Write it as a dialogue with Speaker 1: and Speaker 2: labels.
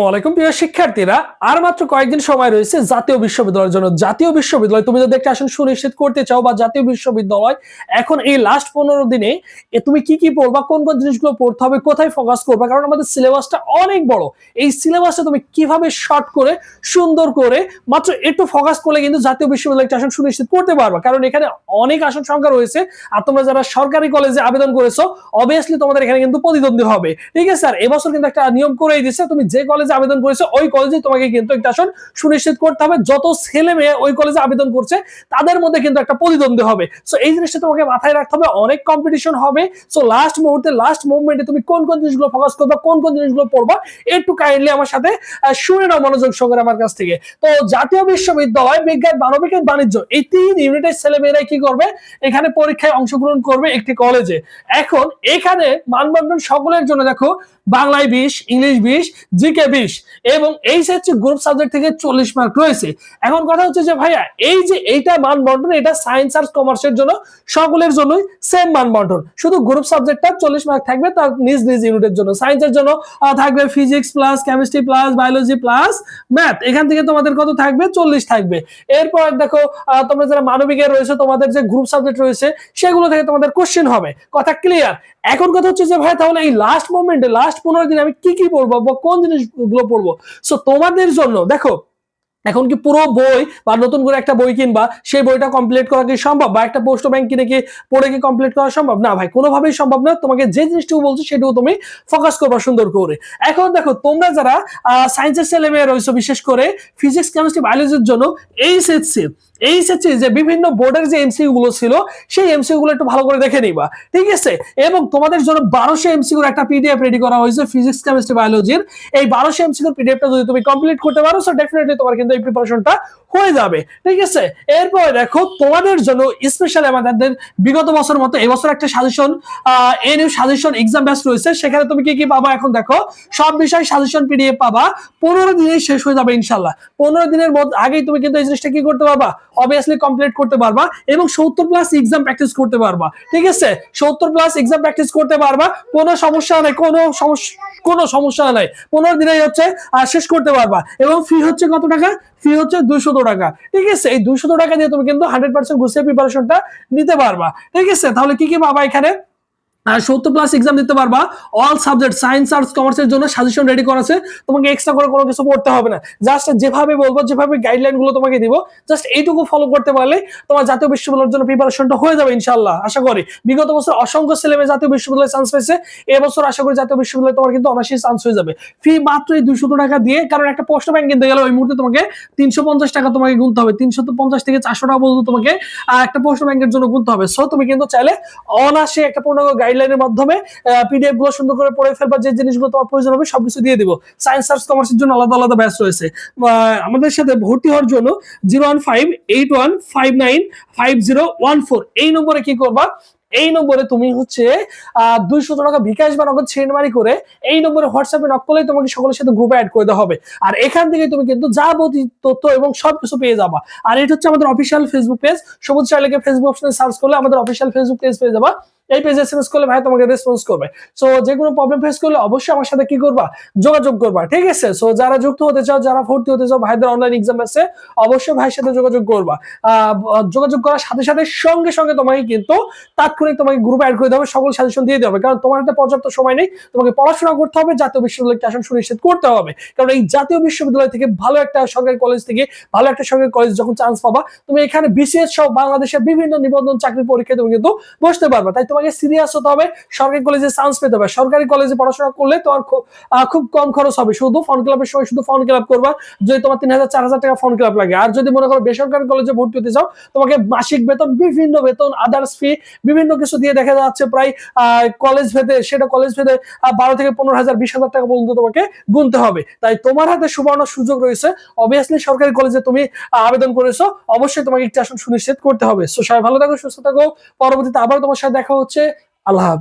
Speaker 1: ওয়ালাইকুম প্রিয় শিক্ষার্থীরা, আর মাত্র কয়েকদিন সময় রয়েছে জাতীয় বিশ্ববিদ্যালয়ের জন্য। জাতীয় বিশ্ববিদ্যালয় তুমি যদি একটা আসন সুনিশ্চিত করতে চাও বা জাতীয় বিশ্ববিদ্যালয় এখন এই লাস্ট 15 দিনে তুমি কি কি পড়বা, কোন কোন জিনিসগুলো পড়তে হবে, কোথায় ফোকাস করবা, কারণ আমাদের সিলেবাসটা অনেক বড়। এই সিলেবাসটা তুমি কিভাবে শর্ট করে সুন্দর করে মাত্র একটু ফোকাস করলে কিন্তু জাতীয় বিশ্ববিদ্যালয় একটা আসন সুনিশ্চিত করতে পারবা, কারণ এখানে অনেক আসন সংখ্যা রয়েছে। আর তোমরা যারা সরকারি কলেজে আবেদন করেছো অবভিয়াসলি তোমাদের এখানে কিন্তু প্রতিদ্বন্দ্বী হবে, ঠিক আছে। আর এবছর কিন্তু একটা নিয়ম করেই দিচ্ছে, তুমি যে কলেজে আবেদন করেছে ওই কলেজে তোমাকে কিন্তু একটা আসন সুনিশ্চিত করতে হবে। যত ছেলে মেয়ে ওই কলেজে আবেদন করছে তাদের মধ্যে কিন্তু একটা প্রতিদ্বন্দ্বী হবে। সো এই জিনিসটা তোমাকে মাথায় রাখতে হবে, অনেক কম্পিটিশন হবে। সো লাস্ট মুহূর্তে লাস্ট মুভমেন্টে তুমি কোন কোন জিনিসগুলো ফোকাস করবা, কোন কোন জিনিসগুলো পড়বা, একটু কাইন্ডলি আমার সাথে শুনে নাও মনোযোগ সহকারে আমার কাছ থেকে। তো জাতীয় বিশ্ববিদ্যালয় বিজ্ঞান, মানবিক, বাণিজ্য এই 3 ইউনিটের ছেলে মেয়েরাই কি করবে, এখানে পরীক্ষায় অংশগ্রহণ করবে একটি কলেজে। এখন এখানে মানবন্ধন সকলের জন্য দেখো, বাংলায় 20, ইংলিশ 20, জিকে 20 এবং এইচএসসি গ্রুপ সাবজেক্ট থেকে 40 মার্ক রয়েছে। এখন কথা হচ্ছে যে ভাইয়া এই যে এইটা মান বন্টন, এটা সায়েন্স আর কমার্সের জন্য সকলের জন্যই সেম মান বন্টন, শুধু গ্রুপ সাবজেক্টটা 40 মার্ক থাকবে তার নিজ নিজ ইউনিটের জন্য। সায়েন্সের জন্য থাকবে physics plus chemistry plus biology plus math, এখান থেকে তোমাদের কত থাকবে, 40 থাকবে। এরপর দেখো তোমরা যারা মানবিকে রয়েছে তোমাদের যে গ্রুপ সাবজেক্ট রয়েছে সেগুলো থেকে তোমাদের কোশ্চেন হবে। কথা ক্লিয়ার? এখন কথা হচ্ছে যে ভাই তাহলে এই লাস্ট মোমেন্টে লাস্ট 15 দিনে আমি কি কি পড়বো বা কোন জিনিসগুলো পড়বো। সো তোমাদের জন্য দেখো, এখন কি পুরো বই বা নতুন করে একটা বই কিনবা, সেই বইটা কমপ্লিট করা কি সম্ভব, বা একটা পোস্ট ব্যাংক কিনে কি পড়ে কি কমপ্লিট করা সম্ভব? না ভাই, কোনোভাবেই সম্ভব না। তোমাকে যে জিনিসটুকু বলছো সেটুকু তুমি ফোকাস করবা সুন্দর করে। এখন দেখো তোমরা যারা সায়েন্সের ছেলে মেয়ে রয়েছে, বিশেষ করে ফিজিক্স কেমিস্ট্রি বায়োলজির জন্য এইচএসসি যে বিভিন্ন বোর্ডের যে এমসিকিউ গুলো ছিল সেই এমসিকিউ গুলো একটু ভালো করে দেখে নিবা, ঠিক আছে। এবং তোমাদের জন্য 1200 এমসিকিউর একটা পিডিএফ রেডি করা হয়েছে ফিজিক্স কেমিস্ট্রি বায়োলজির। এই 1200 এমসিকিউর পিডিএফটা যদি তুমি কমপ্লিট করতে পারো সো ডেফিনেটলি তোমার কিন্তু এই প্রিপারেশনটা হয়ে যাবে, ঠিক আছে। এরপর দেখো তোমাদের জন্য স্পেশালি আমাদের বিগত বছর মতো এবছর একটা suggestion NU suggestion exam batch রয়েছে। সেখানে তুমি কি কি পাবা, এখন দেখো সব বিষয় সাজেশন পিডিএফ পাবা। 15 দিনেই শেষ হয়ে যাবে ইনশাআল্লাহ। 15 দিনের মধ্যে আগেই তুমি কিন্তু এই জিনিসটা কি করতে পারবা, অবভিয়াসলি কমপ্লিট করতে পারবা এবং 70+ এক্সাম প্র্যাকটিস করতে পারবা, ঠিক আছে। 70+ এক্সাম প্র্যাকটিস করতে পারবা, কোনো সমস্যা নাই, কোনো সমস্যা নাই। 15 দিনেই হচ্ছে শেষ করতে পারবা। এবং ফি হচ্ছে কত টাকা, ফি হচ্ছে 200 টাকা, ঠিক আছে। এই 200 টাকা দিয়ে তুমি কিন্তু 100% গুছিয়ে প্রিপারেশনটা নিতে পারবা, ঠিক আছে। তাহলে কি কি পাবা এখানে, 70+ এক্সাম দিতে পারবা, অল সাবজেক্ট সায়েন্স আর্টস কমার্সের জন্য সাজেশন রেডি করা আছে, তোমাকে এক্সট্রা করে কোনো কিছু পড়তে হবে না। জাস্ট যেভাবে বলবো, যেভাবে গাইডলাইন গুলো তোমাকে দিব, জাস্ট এইটুকু ফলো করতে পারলে তোমার জাতীয় বিশ্ববিদ্যালয়ের জন্য প্রিপারেশনটা হয়ে যাবে ইনশাআল্লাহ। আশা করি বিগত বছর অসংখ্য ছেলেমেয়ে জাতীয় বিশ্ববিদ্যালয়ে চান্স পেয়েছে, এবছর আশা করি জাতীয় বিশ্ববিদ্যালয়ে তোমার কিন্তু অনায়াসই চান্স হয়ে যাবে। ফি মাত্র এই 200 টাকা দিয়ে, কারণ একটা পোস্ট ব্যাংক কিনতে গেলে ওই মুহূর্তে তোমাকে 350 টাকা তোমাকে গুনতে হবে, 350 থেকে 400 টাকা পর্যন্ত তোমাকে একটা পোস্ট ব্যাংকের জন্য গুনতে হবে। সো তুমি কিন্তু চাইলে অনায়াসে একটা পূর্ণাঙ্গ গাইডলাইনের মাধ্যমে পিডিএফ গুলো সুন্দর করে পড়ে ফেলবা, যে জিনিসগুলো তোমার প্রয়োজন হবে সবকিছু দিয়ে দিব। সায়েন্স আর্টস কমার্সের জন্য আলাদা আলাদা ব্যাচ রয়েছে। আমাদের সাথে ভর্তি হওয়ার জন্য 01581595014 এই নম্বরে কি করবা, এই নম্বরে তুমি হচ্ছে 200 টাকা বিকাশ বা নগদ সেন্ডমানি করে এই নম্বরে হোয়াটসঅ্যাপে নক করলেই তোমাকে সকলের সাথে গ্রুপে অ্যাড করে দেওয়া হবে। আর এখান থেকে তুমি কিন্তু যাবতীয় তথ্য এবং সবকিছু পেয়ে যাবা। আর এটা হচ্ছে আমাদের অফিসিয়াল ফেসবুক পেজ, সবুজ চাইলেকে ফেসবুক অপশনে সার্চ করলে আমাদের অফিসিয়াল ফেসবুক পেজ পেয়ে যাবা। এই পেজে এসএমএস করলে ভাই তোমাকে রেসপন্স করবে। সো যে কোনো প্রবলেম ফেস করলে অবশ্যই আমার সাথে কি করবা, যোগাযোগ করবা, ঠিক আছে। সো যারা যুক্ত হতে চাও, যারা ভর্তি হতে চাও, ভাইদের অনলাইন এক্সাম আছে, অবশ্যই ভাইয়ের সাথে যোগাযোগ করবা। যোগাযোগ করার সাথে সাথে সঙ্গে সঙ্গে তোমাকে কিন্তু তাৎক্ষণিক তোমাকে গ্রুপে অ্যাড করে দেবে, সকল সাজেশন দিয়ে দেবে, কারণ তোমার হাতে পর্যাপ্ত সময় নেই। তোমাকে পড়াশোনা করতে হবে, জাতীয় বিশ্ববিদ্যালয়কে আসন সুনিশ্চিত করতে হবে। কারণ এই জাতীয় বিশ্ববিদ্যালয় থেকে ভালো একটা সরকারি কলেজ থেকে ভালো একটা সরকারি কলেজ যখন চান্স পাবা, তুমি এখানে বিসিএস সহ বাংলাদেশের বিভিন্ন নিবন্ধন চাকরির পরীক্ষায় তুমি কিন্তু বসতে পারবা। তাই তোমাকে সিরিয়াস হতে হবে, সরকারি কলেজে চান্স পেতে হবে। সরকারি কলেজে পড়াশোনা করলে তোমার খুব কম খরচ হবে, শুধু ফর্ম ফিল আপের সময় শুধু ফর্ম ফিল আপ করবা, যদি তোমার 3000-4000 টাকা ফর্ম ফিল আপ লাগে। আর যদি মনে করো বেসরকারি কলেজে ভর্তি হতে চাও, তোমাকে মাসিক বেতন, বিভিন্ন বেতন, আদার্স ফি, বিভিন্ন কিছু দিয়ে দেখা যাচ্ছে প্রায় কলেজ ভেদে, সেটা কলেজ ভেদে 12 থেকে 15,000 20,000 টাকা পর্যন্ত তোমাকে গুনতে হবে। তাই তোমার হাতে সুবর্ণ সুযোগ রয়েছে। অবভিয়াসলি সরকারি কলেজে তুমি আবেদন করেছো, অবশ্যই তোমাকে একটা আসন সুনিশ্চিত করতে হবে। সো সবাই ভালো থাকো, সুস্থ থাকো। পরবর্তীতে আবার তোমার সাথে দেখা হচ্ছে। আল্লাহ হাফেজ।